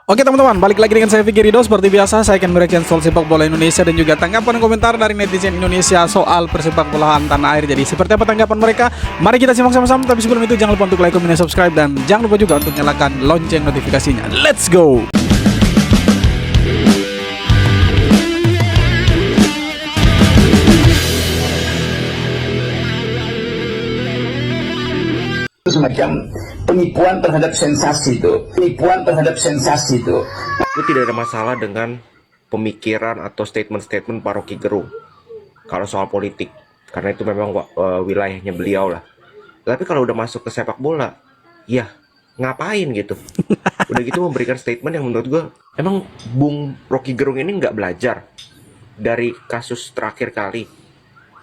Oke teman-teman, balik lagi dengan saya Vicky Ridho. Seperti biasa, saya akan mereaction soal sepak bola Indonesia dan juga tanggapan komentar dari netizen Indonesia soal persepak bolaan tanah air. Jadi seperti apa tanggapan mereka? Mari kita simak sama-sama. Tapi sebelum itu jangan lupa untuk like, comment, dan subscribe. Dan jangan lupa juga untuk nyalakan lonceng notifikasinya. Let's go! Semacam penipuan terhadap sensasi itu. Gue tidak ada masalah dengan pemikiran atau statement-statement Pak Rocky Gerung kalau soal politik, karena itu memang wilayahnya beliau lah. Tapi kalau udah masuk ke sepak bola, ya ngapain gitu? Udah gitu memberikan statement yang menurut gue, emang Bung Rocky Gerung ini nggak belajar dari kasus terakhir kali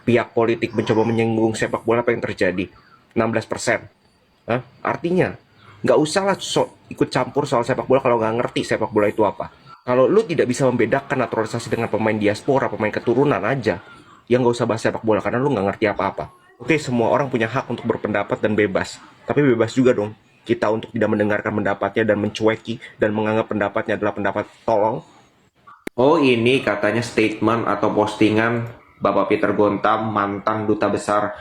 pihak politik mencoba menyinggung sepak bola apa yang terjadi 16%. Artinya nggak usah lah ikut campur soal sepak bola kalau nggak ngerti sepak bola itu apa. Kalau lu tidak bisa membedakan naturalisasi dengan pemain diaspora, pemain keturunan aja, ya nggak usah bahas sepak bola karena lu nggak ngerti apa-apa. Oke, semua orang punya hak untuk berpendapat dan bebas, tapi bebas juga dong kita untuk tidak mendengarkan pendapatnya dan mencueki dan menganggap pendapatnya adalah pendapat tolong. Oh, ini katanya statement atau postingan Bapak Peter Gontam, mantan duta besar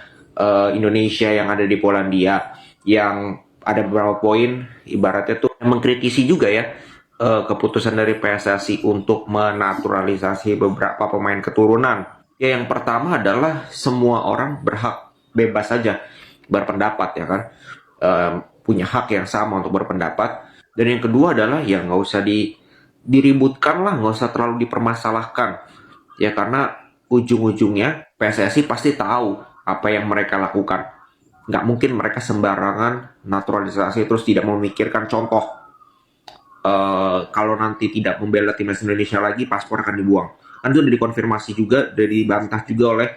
Indonesia yang ada di Polandia, yang ada beberapa poin ibaratnya tuh mengkritisi juga ya keputusan dari PSSI untuk menaturalisasi beberapa pemain keturunan. Ya, yang pertama adalah semua orang berhak bebas saja berpendapat, ya kan, punya hak yang sama untuk berpendapat. Dan yang kedua adalah ya nggak usah diributkan lah, nggak usah terlalu dipermasalahkan ya, karena ujung-ujungnya PSSI pasti tahu apa yang mereka lakukan. Nggak mungkin mereka sembarangan naturalisasi terus tidak memikirkan contoh. Kalau nanti tidak membela timnas Indonesia lagi, paspor akan dibuang. Kan itu udah dikonfirmasi juga, udah dibantah juga oleh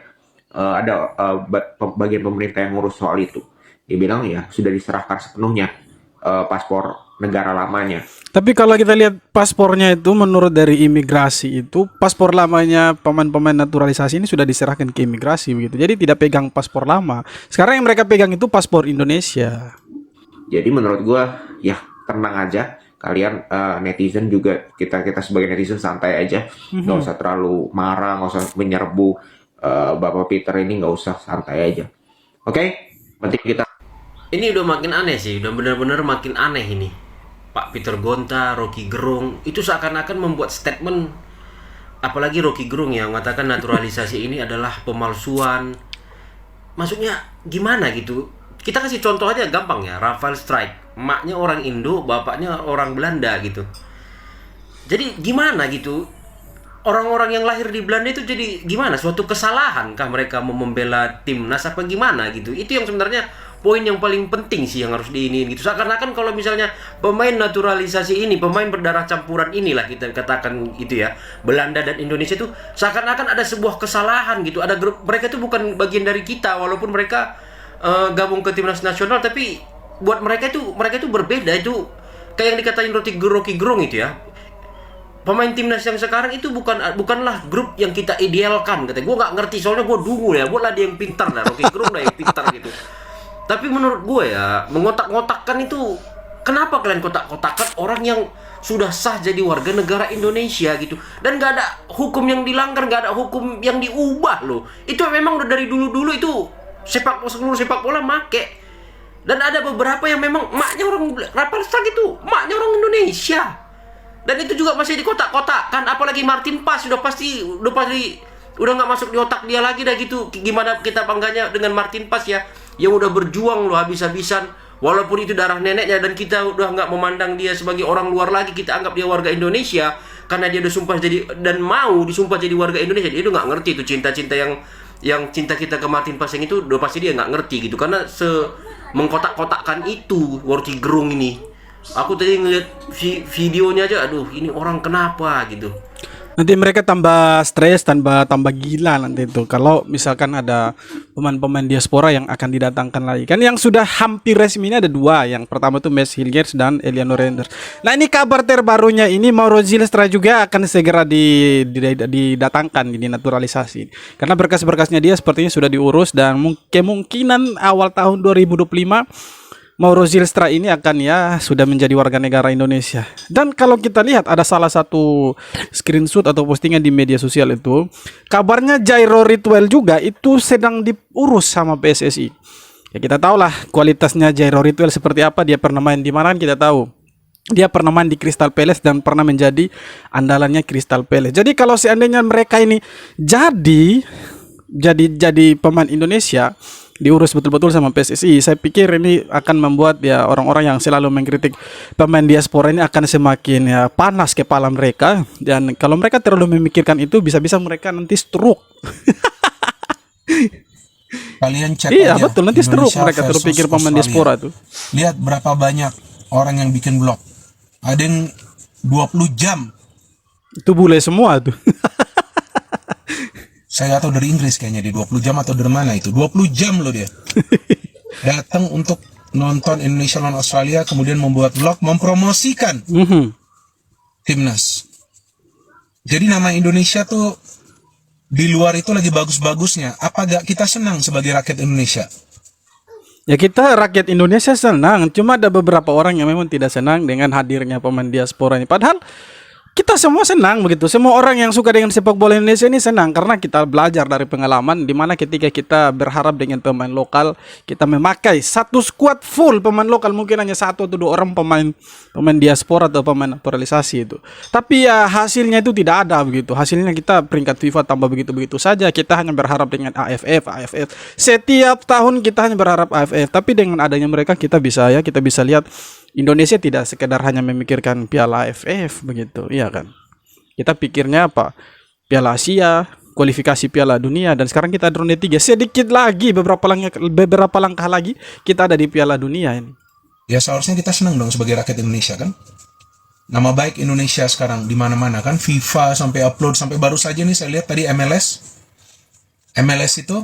ada bagian pemerintah yang ngurus soal itu. Dia bilang ya sudah diserahkan sepenuhnya paspor negara lamanya. Tapi kalau kita lihat paspornya itu, menurut dari imigrasi itu, paspor lamanya pemain-pemain naturalisasi ini sudah diserahkan ke imigrasi begitu. Jadi tidak pegang paspor lama. Sekarang yang mereka pegang itu paspor Indonesia. Jadi menurut gua ya tenang aja. Kalian netizen juga, kita sebagai netizen santai aja. Nggak usah terlalu marah, nggak usah menyerbu Bapak Peter ini, nggak usah, santai aja. Oke? Penting kita. Ini udah makin aneh sih, udah benar-benar makin aneh ini. Pak Peter Gonta, Rocky Gerung, itu seakan-akan membuat statement, apalagi Rocky Gerung yang mengatakan naturalisasi ini adalah pemalsuan. Maksudnya gimana gitu? Kita kasih contoh aja gampang ya, Rafael Strijk, emaknya orang Indo, bapaknya orang Belanda gitu. Jadi gimana gitu? Orang-orang yang lahir di Belanda itu jadi gimana? Suatu kesalahan kah mereka mau membela timnas apa gimana gitu? Itu yang sebenarnya poin yang paling penting sih yang harus diinin gitu. Seakan-akan kalau misalnya pemain naturalisasi ini, pemain berdarah campuran inilah kita katakan gitu ya, Belanda dan Indonesia itu seakan-akan ada sebuah kesalahan gitu. Ada grup, mereka itu bukan bagian dari kita walaupun mereka gabung ke timnas nasional, tapi buat mereka itu berbeda. Itu kayak yang dikatain Rocky Gerung itu ya. Pemain timnas yang sekarang itu bukanlah grup yang kita idealkan katanya. Gue nggak ngerti soalnya gue dungu ya. Gue lah dia yang pintar dah, Rocky Gerung lah yang pintar gitu. Tapi menurut gue ya, mengotak-ngotakkan itu, kenapa kalian kotak-kotakkan orang yang sudah sah jadi warga negara Indonesia gitu. Dan nggak ada hukum yang dilanggar, nggak ada hukum yang diubah loh. Itu memang udah dari dulu-dulu itu seluruh sepak bola make. Dan ada beberapa yang memang maknya orang Rafael Strijk itu maknya orang Indonesia. Dan itu juga masih di kotak-kotakkan, apalagi Martin Paes udah pasti udah nggak masuk di otak dia lagi dah gitu. Gimana kita bangganya dengan Martin Paes ya, yang udah berjuang loh habis-habisan, walaupun itu darah neneknya, dan kita udah nggak memandang dia sebagai orang luar lagi, kita anggap dia warga Indonesia karena dia udah sumpah jadi dan mau disumpah jadi warga Indonesia. Dia udah nggak ngerti itu cinta-cinta yang cinta kita ke Martin Paes yang itu, udah pasti dia nggak ngerti gitu, karena mengkotak-kotakkan itu Rocky Gerung ini. Aku tadi ngeliat videonya aja, aduh ini orang kenapa gitu. Nanti mereka tambah stres, tambah gila nanti itu kalau misalkan ada pemain-pemain diaspora yang akan didatangkan lagi. Kan yang sudah hampir resmi ini ada dua. Yang pertama itu Mats Hummels dan Eleanor Renders. Nah, ini kabar terbarunya ini Mauro Zylstra juga akan segera didatangkan, dinaturalisasi. Karena berkas-berkasnya dia sepertinya sudah diurus dan kemungkinan awal tahun 2025 Mauro Zylstra ini akan ya sudah menjadi warga negara Indonesia. Dan kalau kita lihat ada salah satu screenshot atau postingan di media sosial itu, kabarnya Jairo Ritual juga itu sedang diurus sama PSSI. Ya kita tahu lah kualitasnya Jairo Ritual seperti apa, dia pernah main di mana kita tahu. Dia pernah main di Crystal Palace dan pernah menjadi andalannya Crystal Palace. Jadi kalau seandainya mereka ini jadi pemain Indonesia, diurus betul-betul sama PSSI, saya pikir ini akan membuat ya orang-orang yang selalu mengkritik pemain diaspora ini akan semakin ya panas kepala mereka, dan kalau mereka terlalu memikirkan itu bisa-bisa mereka nanti stroke. Kalian cek Iya aja betul, nanti stroke Indonesia mereka terlalu versus pikir pemain Australia. diaspora tuh. Lihat berapa banyak orang yang bikin blog. Ada yang 20 jam. Itu bule semua tuh. Saya nggak tahu dari Inggris kayaknya di 20 jam atau dari mana itu. 20 jam loh dia. Datang untuk nonton Indonesia lawan Australia, kemudian membuat vlog mempromosikan timnas. Jadi nama Indonesia tuh di luar itu lagi bagus-bagusnya. Apa gak kita senang sebagai rakyat Indonesia? Ya kita rakyat Indonesia senang, cuma ada beberapa orang yang memang tidak senang dengan hadirnya pemain diaspora ini. Padahal kita semua senang begitu. Semua orang yang suka dengan sepak bola Indonesia ini senang karena kita belajar dari pengalaman di mana ketika kita berharap dengan pemain lokal, kita memakai satu squad full pemain lokal, mungkin hanya 1 atau 2 orang pemain diaspora atau pemain naturalisasi itu. Tapi ya hasilnya itu tidak ada begitu. Hasilnya kita peringkat FIFA tambah begitu-begitu saja. Kita hanya berharap dengan AFF. Setiap tahun kita hanya berharap AFF. Tapi dengan adanya mereka kita bisa lihat Indonesia tidak sekedar hanya memikirkan Piala AFF begitu, iya kan? Kita pikirnya apa? Piala Asia, kualifikasi Piala Dunia, dan sekarang kita ada ronde 3. Sedikit lagi beberapa langkah lagi kita ada di Piala Dunia ini. Ya seharusnya kita senang dong sebagai rakyat Indonesia kan. Nama baik Indonesia sekarang di mana-mana kan. FIFA sampai upload, sampai baru saja nih saya lihat tadi MLS itu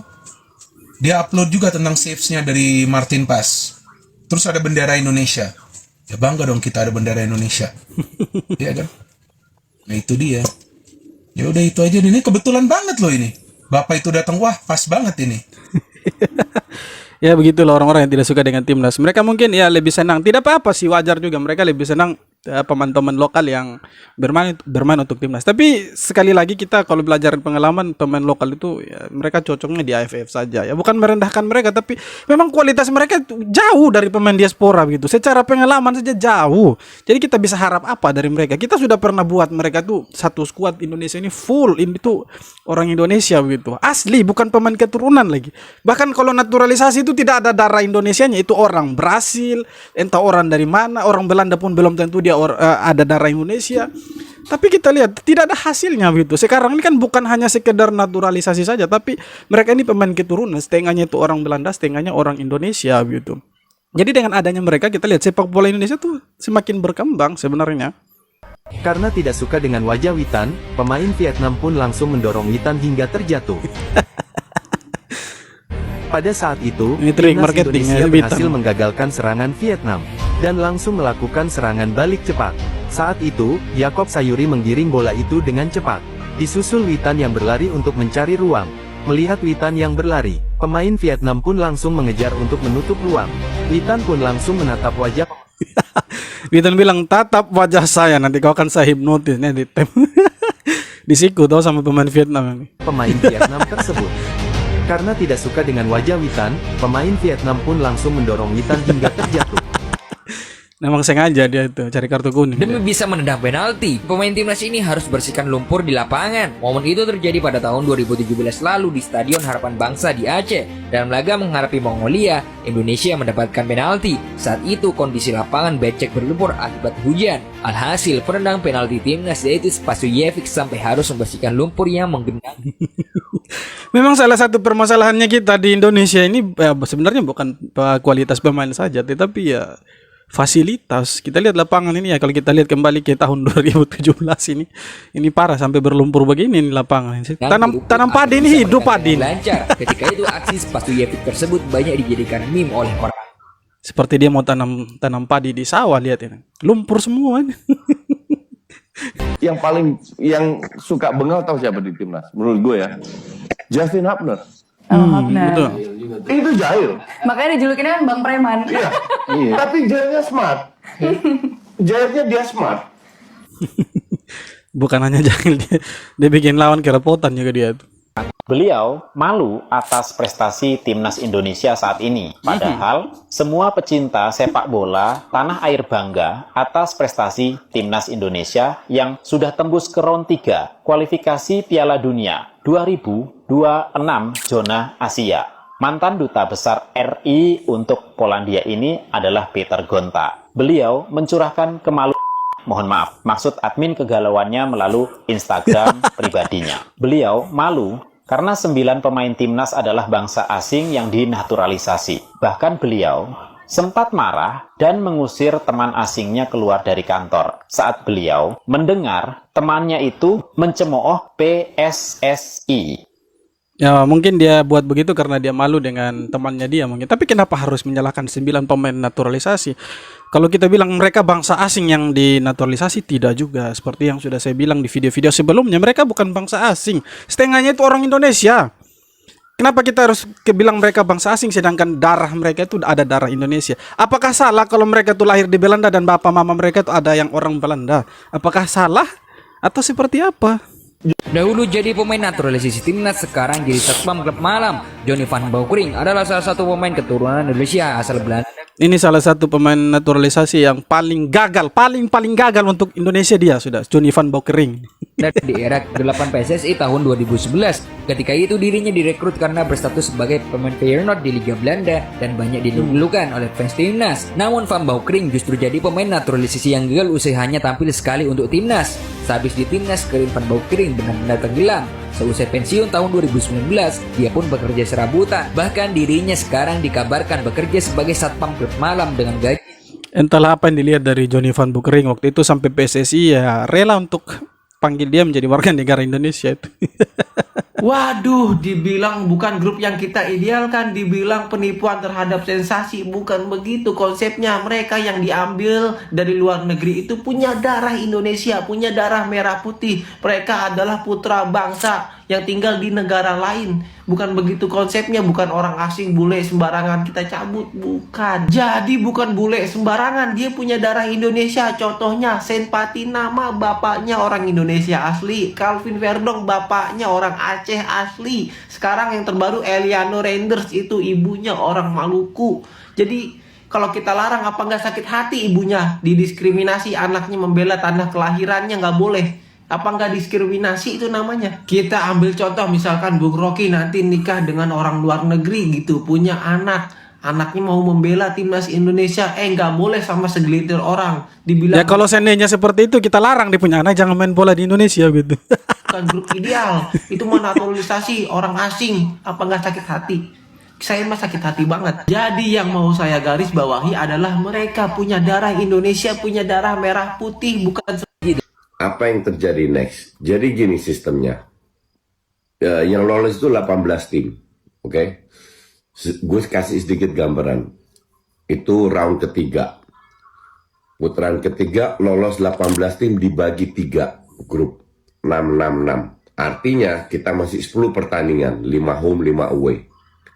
dia upload juga tentang saves-nya dari Martin Pass. Terus ada bendera Indonesia. Ya bangga dong kita ada bendera Indonesia. Iya kan? Nah itu dia. Ya udah itu aja, ini kebetulan banget loh ini. Bapak itu datang, wah pas banget ini. Ya begitulah orang-orang yang tidak suka dengan timnas. Mereka mungkin ya lebih senang, tidak apa-apa sih, wajar juga mereka lebih senang pemain-pemain lokal yang bermain untuk timnas. Tapi sekali lagi kita kalau belajar pengalaman pemain lokal itu ya, mereka cocoknya di AFF saja. Ya bukan merendahkan mereka, tapi memang kualitas mereka jauh dari pemain diaspora begitu. Secara pengalaman saja jauh. Jadi kita bisa harap apa dari mereka? Kita sudah pernah buat mereka tuh satu skuad Indonesia ini full, ini tuh orang Indonesia begitu. Asli, bukan pemain keturunan lagi. Bahkan kalau naturalisasi itu tidak ada darah Indonesianya, itu orang Brasil, entah orang dari mana, orang Belanda pun belum tentu dia ada darah Indonesia. Tapi kita lihat tidak ada hasilnya begitu. Sekarang ini kan bukan hanya sekedar naturalisasi saja, tapi mereka ini pemain keturunan, setengahnya itu orang Belanda, setengahnya orang Indonesia begitu. Jadi dengan adanya mereka kita lihat sepak bola Indonesia tuh semakin berkembang sebenarnya. Karena tidak suka dengan wajah Witan, pemain Vietnam pun langsung mendorong Witan hingga terjatuh. Pada saat itu, Ini trik timnas marketingnya Indonesia Witan. berhasil menggagalkan serangan Vietnam dan langsung melakukan serangan balik cepat. Saat itu, Yakob Sayuri menggiring bola itu dengan cepat. Disusul Witan yang berlari untuk mencari ruang. Melihat Witan yang berlari, pemain Vietnam pun langsung mengejar untuk menutup ruang. Witan pun langsung menatap wajah Witan bilang, tatap wajah saya, nanti kau akan saya hipnotis nih di tem. Disiku tau sama pemain Vietnam ini. pemain Vietnam tersebut. Karena tidak suka dengan wajah Witan, pemain Vietnam pun langsung mendorong Witan hingga terjatuh. Memang sengaja dia itu cari kartu kuning. Demi bisa menendang penalti, pemain timnas ini harus bersihkan lumpur di lapangan. Momen itu terjadi pada tahun 2017 lalu di Stadion Harapan Bangsa di Aceh. Dalam laga menghadapi Mongolia, Indonesia mendapatkan penalti. Saat itu kondisi lapangan becek berlumpur akibat hujan. Alhasil penendang penalti timnas yaitu Spasiujevic sampai harus membersihkan lumpur yang menggenang. Memang salah satu permasalahannya kita di Indonesia ini sebenarnya bukan kualitas pemain saja, tetapi ya fasilitas. Kita lihat lapangan ini ya, kalau kita lihat kembali ke tahun 2017 ini parah sampai berlumpur begini nih lapangan. Tanam padi ini hidup padi. Lancar. Ketika itu aksi Spasiujevic tersebut banyak dijadikan meme oleh orang. Seperti dia mau tanam padi di sawah, lihat ini. Lumpur semua. Yang suka bengal tahu siapa di timnas? Menurut gue ya, Justin Hapner. Hapner. Betul. Itu jahil. Makanya dijulukinnya kan Bang Preman. Iya. Iya. Tapi Jairnya smart. Jairnya dia smart. Bukan hanya jahil, dia bikin lawan kerepotan juga dia tuh. Beliau malu atas prestasi timnas Indonesia saat ini. Padahal semua pecinta sepak bola tanah air bangga atas prestasi timnas Indonesia yang sudah tembus ke round 3 kualifikasi Piala Dunia 2026 zona Asia. Mantan Duta Besar RI untuk Polandia ini adalah Peter Gonta. Beliau mencurahkan kemaluan. Mohon maaf, maksud admin kegalauannya melalui Instagram pribadinya. Beliau malu karena 9 pemain timnas adalah bangsa asing yang dinaturalisasi. Bahkan beliau sempat marah dan mengusir teman asingnya keluar dari kantor saat beliau mendengar temannya itu mencemooh PSSI. Ya mungkin dia buat begitu karena dia malu dengan temannya dia mungkin. Tapi kenapa harus menyalahkan 9 pemain naturalisasi? Kalau kita bilang mereka bangsa asing yang dinaturalisasi, tidak juga. Seperti yang sudah saya bilang di video-video sebelumnya, mereka bukan bangsa asing. Setengahnya itu orang Indonesia. Kenapa kita harus bilang mereka bangsa asing sedangkan darah mereka itu ada darah Indonesia? Apakah salah kalau mereka itu lahir di Belanda dan bapak mama mereka itu ada yang orang Belanda? Apakah salah? Atau seperti apa? Dahulu jadi pemain naturalisasi timnas, sekarang jadi satpam klub malam. Johnny van Beukering adalah salah satu pemain keturunan Indonesia asal Belanda. Ini salah satu pemain naturalisasi yang paling gagal, paling gagal untuk Indonesia dia sudah, Johnny van Beukering. Di era ke-8 PSSI tahun 2011. Ketika itu dirinya direkrut karena berstatus sebagai pemain Feyenoord di Liga Belanda dan banyak dilukan oleh fans timnas. Namun Van Beukering justru jadi pemain naturalisasi yang gagal usai hanya tampil sekali untuk timnas. Sehabis di timnas, karir Van Beukering benar-benar tenggelam. Seusai pensiun tahun 2019, dia pun bekerja serabutan. Bahkan dirinya sekarang dikabarkan bekerja sebagai satpam klub malam dengan gaji. Entahlah apa yang dilihat dari Johnny van Beukering waktu itu sampai PSSI ya rela untuk panggil dia menjadi warga negara Indonesia itu. Waduh, dibilang bukan grup yang kita idealkan, dibilang penipuan terhadap sensasi. Bukan begitu konsepnya. Mereka yang diambil dari luar negeri itu punya darah Indonesia, punya darah merah putih. Mereka adalah putra bangsa yang tinggal di negara lain. Bukan begitu konsepnya, bukan orang asing bule sembarangan kita cabut, bukan. Jadi bukan bule sembarangan, dia punya darah Indonesia. Contohnya Saint Patinama, bapaknya orang Indonesia asli. Calvin Verdong, bapaknya orang Aceh asli. Sekarang yang terbaru Eliano Reinders, itu ibunya orang Maluku. Jadi kalau kita larang, apa nggak sakit hati ibunya didiskriminasi, anaknya membela tanah kelahirannya, nggak boleh. Apa nggak diskriminasi itu namanya? Kita ambil contoh misalkan Bung Rocky nanti nikah dengan orang luar negeri gitu, punya anak, anaknya mau membela timnas Indonesia, nggak boleh sama segelintir orang. Dibilang Ya kalau seandainya seperti itu kita larang dia punya anak jangan main bola di Indonesia gitu. bukan grup ideal, itu naturalisasi orang asing. Apa nggak sakit hati? Saya mah sakit hati banget. Jadi yang mau saya garis bawahi adalah mereka punya darah Indonesia, punya darah merah putih, bukan apa yang terjadi next? Jadi gini sistemnya. Yang lolos itu 18 tim. Oke. Gue kasih sedikit gambaran. Itu round ketiga. Putaran ketiga lolos 18 tim dibagi 3 grup. 6-6-6. Artinya kita masih 10 pertandingan. 5 home, 5 away.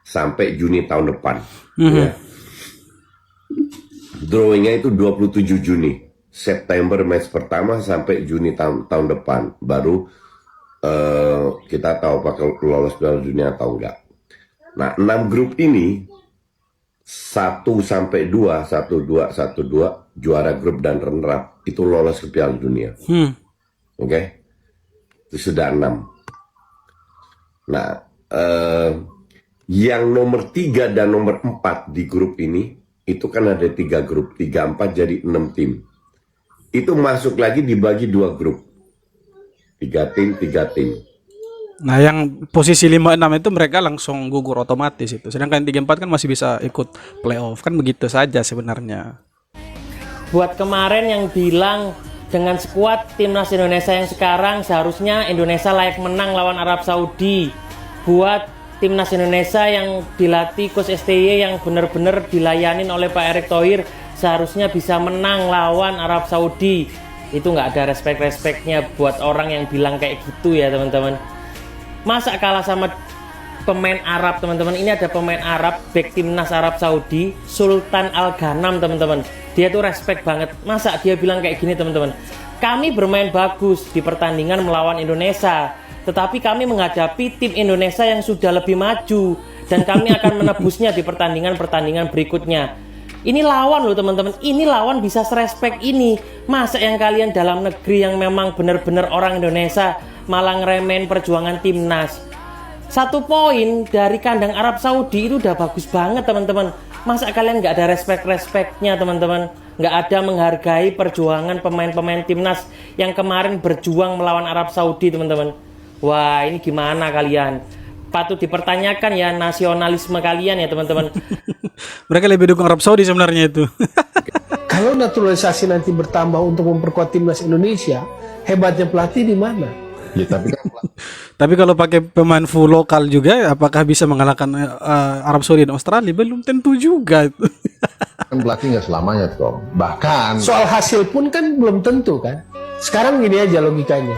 Sampai Juni tahun depan. Ya. Drawingnya itu 27 Juni. September match pertama sampai Juni tahun depan baru kita tahu apakah lolos Piala Dunia atau enggak. Nah, 6 grup ini 1 sampai 2, 1-2, 1-2 juara grup dan runner up itu lolos ke Piala Dunia. Oke. Itu sudah 6. Nah, yang nomor 3 dan nomor 4 di grup ini itu kan ada 3 grup, 3-4 jadi 6 tim. Itu masuk lagi dibagi 2 grup. 3 tim. Nah yang posisi 5-6 itu mereka langsung gugur otomatis itu. Sedangkan 3-4 kan masih bisa ikut playoff. Kan begitu saja sebenarnya. Buat kemarin yang bilang dengan skuad timnas Indonesia yang sekarang seharusnya Indonesia layak menang lawan Arab Saudi. Buat timnas Indonesia yang dilatih Coach STY yang benar-benar dilayanin oleh Pak Erick Thohir seharusnya bisa menang lawan Arab Saudi. Itu nggak ada respect-respectnya buat orang yang bilang kayak gitu ya teman-teman. Masa kalah sama pemain Arab teman-teman. Ini ada pemain Arab back timnas Arab Saudi, Sultan Al Ghanam teman-teman. Dia tuh respect banget. Masa dia bilang kayak gini teman-teman, kami bermain bagus di pertandingan melawan Indonesia, tetapi kami menghadapi tim Indonesia yang sudah lebih maju dan kami akan menebusnya di pertandingan-pertandingan berikutnya. Ini lawan loh teman-teman, ini lawan bisa serespek ini. Masa yang kalian dalam negeri yang memang benar-benar orang Indonesia malah ngeremehin perjuangan timnas. 1 poin dari kandang Arab Saudi itu udah bagus banget teman-teman. Masa kalian nggak ada respect-respectnya teman-teman? Nggak ada menghargai perjuangan pemain-pemain timnas yang kemarin berjuang melawan Arab Saudi teman-teman. Wah, ini gimana kalian? Patut dipertanyakan ya nasionalisme kalian ya teman-teman. Mereka lebih dukung Arab Saudi sebenarnya itu. Kalau naturalisasi nanti bertambah untuk memperkuat timnas Indonesia, hebatnya pelatih di mana? Ya, Tapi kalau pakai pemain full lokal juga, apakah bisa mengalahkan Arab Saudi dan Australia? Belum tentu juga. kan pelatih nggak selamanya toh. Bahkan Soal hasil pun kan belum tentu kan. Sekarang gini aja logikanya.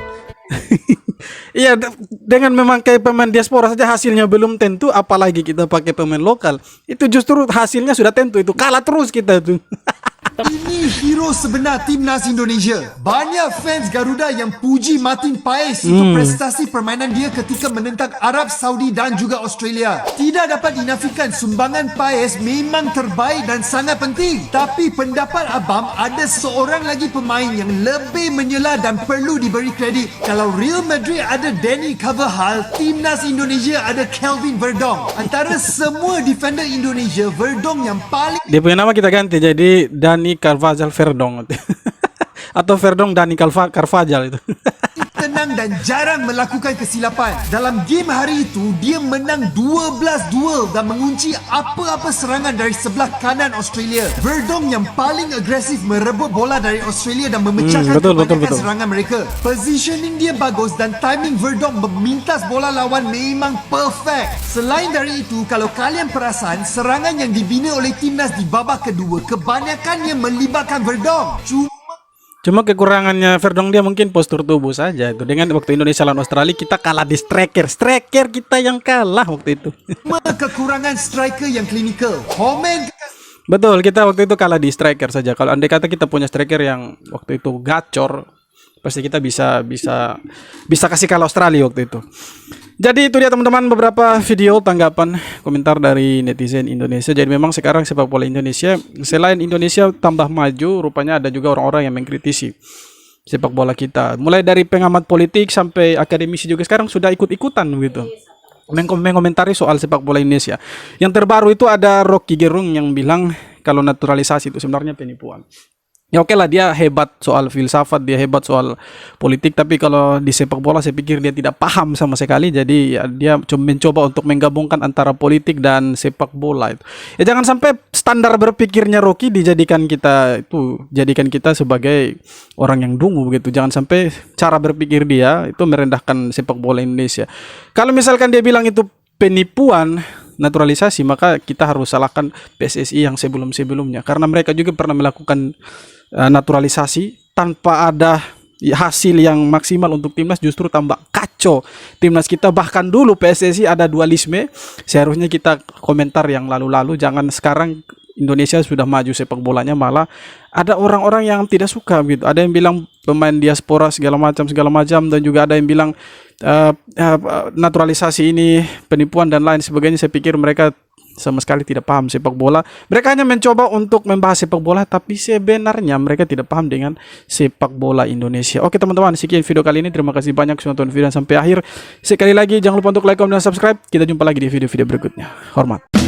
Iya, dengan memang kayak pemain diaspora saja hasilnya belum tentu, apalagi kita pakai pemain lokal. Itu justru hasilnya sudah tentu, itu kalah terus kita tuh. Ini hero sebenar timnas Indonesia. Banyak fans Garuda yang puji Martin Paes untuk prestasi permainan dia ketika menentang Arab Saudi dan juga Australia. Tidak dapat dinafikan sumbangan Paes memang terbaik dan sangat penting. Tapi pendapat Abang, ada seorang lagi pemain yang lebih menyela dan perlu diberi kredit. Kalau Real Madrid ada Danny Carvajal, timnas Indonesia ada Kelvin Verdong. Antara semua defender Indonesia, Verdong yang paling... Dia punya nama kita ganti jadi Dani Carvajal Verdong. Atau Verdong Dani Carvajal itu. tenang dan jarang melakukan kesilapan. Dalam game hari itu, dia menang 12 duel dan mengunci apa-apa serangan dari sebelah kanan Australia. Verdong yang paling agresif merebut bola dari Australia dan memecahkan kebanyakan serangan mereka. Positioning dia bagus dan timing Verdong memintas bola lawan memang perfect. Selain dari itu, kalau kalian perasan, serangan yang dibina oleh timnas di babak kedua kebanyakannya melibatkan Verdong. Cuma kekurangannya Verdong dia mungkin postur tubuh saja itu. Dengan waktu Indonesia lawan Australia kita kalah di striker kita yang kalah waktu itu. Kekurangan striker yang klinikal. Betul, kita waktu itu kalah di striker saja. Kalau andai kata kita punya striker yang waktu itu gacor, pasti kita bisa kasih kalah Australia waktu itu. Jadi itu dia teman-teman beberapa video tanggapan komentar dari netizen Indonesia. Jadi memang sekarang sepak bola Indonesia, selain Indonesia tambah maju, rupanya ada juga orang-orang yang mengkritisi sepak bola kita. Mulai dari pengamat politik sampai akademisi juga sekarang sudah ikut-ikutan gitu, mengomentari soal sepak bola Indonesia. Yang terbaru itu ada Rocky Gerung yang bilang kalau naturalisasi itu sebenarnya penipuan. Ya oke lah, dia hebat soal filsafat, dia hebat soal politik, tapi kalau di sepak bola saya pikir dia tidak paham sama sekali. Jadi ya, dia mencoba untuk menggabungkan antara politik dan sepak bola itu. Ya jangan sampai standar berpikirnya Rocky jadikan kita sebagai orang yang dungu begitu. Jangan sampai cara berpikir dia itu merendahkan sepak bola Indonesia. Kalau misalkan dia bilang itu penipuan naturalisasi, maka kita harus salahkan PSSI yang sebelum-sebelumnya, karena mereka juga pernah melakukan naturalisasi tanpa ada hasil yang maksimal untuk timnas, justru tambah kacau timnas kita. Bahkan dulu PSSI ada dualisme, seharusnya kita komentar yang lalu-lalu, jangan sekarang Indonesia sudah maju sepak bolanya malah ada orang-orang yang tidak suka gitu. Ada yang bilang pemain diaspora segala macam, dan juga ada yang bilang naturalisasi ini penipuan dan lain sebagainya. Saya pikir mereka sama sekali tidak paham sepak bola. Mereka hanya mencoba untuk membahas sepak bola, tapi sebenarnya mereka tidak paham dengan sepak bola Indonesia. Oke teman-teman, sekian video kali ini. Terima kasih banyak sudah nonton video sampai akhir. Sekali lagi jangan lupa untuk like, comment, dan subscribe. Kita jumpa lagi di video-video berikutnya. Hormat.